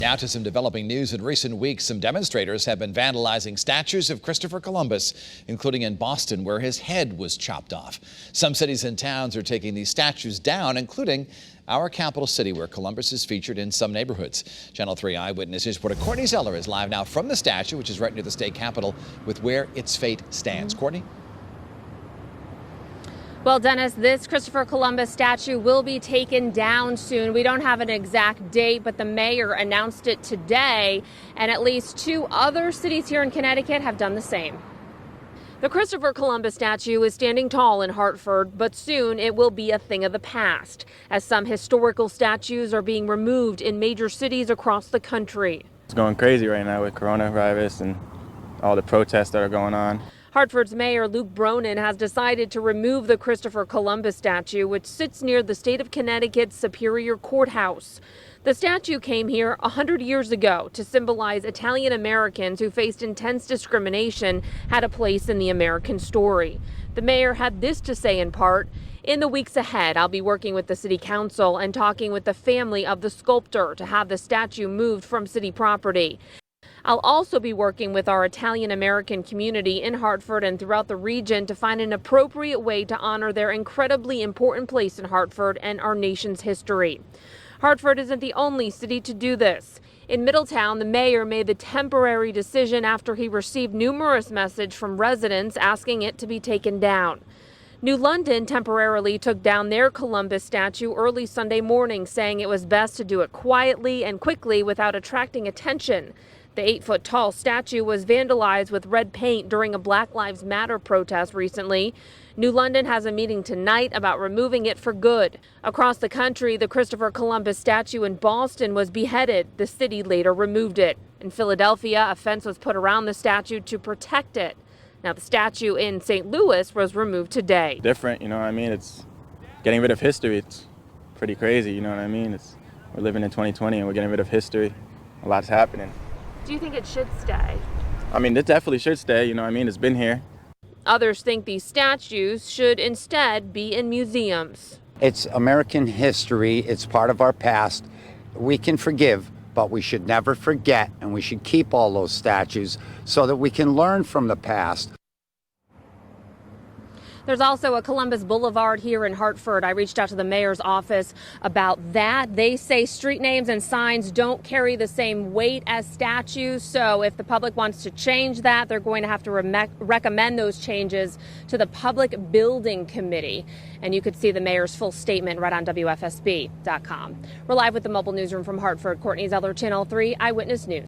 Now to some developing news. In recent weeks, some demonstrators have been vandalizing statues of Christopher Columbus, including in Boston, where his head was chopped off. Some cities and towns are taking these statues down, including our capital city, where Columbus is featured in some neighborhoods. Channel 3 Eyewitness News reporter Courtney Zeller is live now from the statue, which is right near the state capitol, with where its fate stands. Courtney? Well, Dennis, this Christopher Columbus statue will be taken down soon. We don't have an exact date, but the mayor announced it today, and at least 2 other cities here in Connecticut have done the same. The Christopher Columbus statue is standing tall in Hartford, but soon it will be a thing of the past, as some historical statues are being removed in major cities across the country. It's going crazy right now with coronavirus and all the protests that are going on. Hartford's Mayor Luke Bronin has decided to remove the Christopher Columbus statue, which sits near the state of Connecticut's Superior Courthouse. The statue came here 100 years ago to symbolize Italian Americans who faced intense discrimination had a place in the American story. The mayor had this to say in part: "In the weeks ahead, I'll be working with the city council and talking with the family of the sculptor to have the statue moved from city property. I'll also be working with our Italian American community in Hartford and throughout the region to find an appropriate way to honor their incredibly important place in Hartford and our nation's history." Hartford isn't the only city to do this. In Middletown, the mayor made the temporary decision after he received numerous messages from residents asking it to be taken down. New London temporarily took down their Columbus statue early Sunday morning, saying it was best to do it quietly and quickly without attracting attention. The 8-foot-tall statue was vandalized with red paint during a Black Lives Matter protest recently. New London has a meeting tonight about removing it for good. Across the country, the Christopher Columbus statue in Boston was beheaded. The city later removed it. In Philadelphia, a fence was put around the statue to protect it. Now, the statue in St. Louis was removed today. Different, you know what I mean? It's getting rid of history. It's pretty crazy, you know what I mean? We're living in 2020 and we're getting rid of history. A lot's happening. Do you think it should stay? I mean, it definitely should stay, you know what I mean? It's been here. Others think these statues should instead be in museums. It's American history. It's part of our past. We can forgive, but we should never forget, and we should keep all those statues so that we can learn from the past. There's also a Columbus Boulevard here in Hartford. I reached out to the mayor's office about that. They say street names and signs don't carry the same weight as statues. So if the public wants to change that, they're going to have to recommend those changes to the Public Building Committee. And you could see the mayor's full statement right on WFSB.com. We're live with the mobile newsroom from Hartford. Courtney Zeller, Channel 3 Eyewitness News.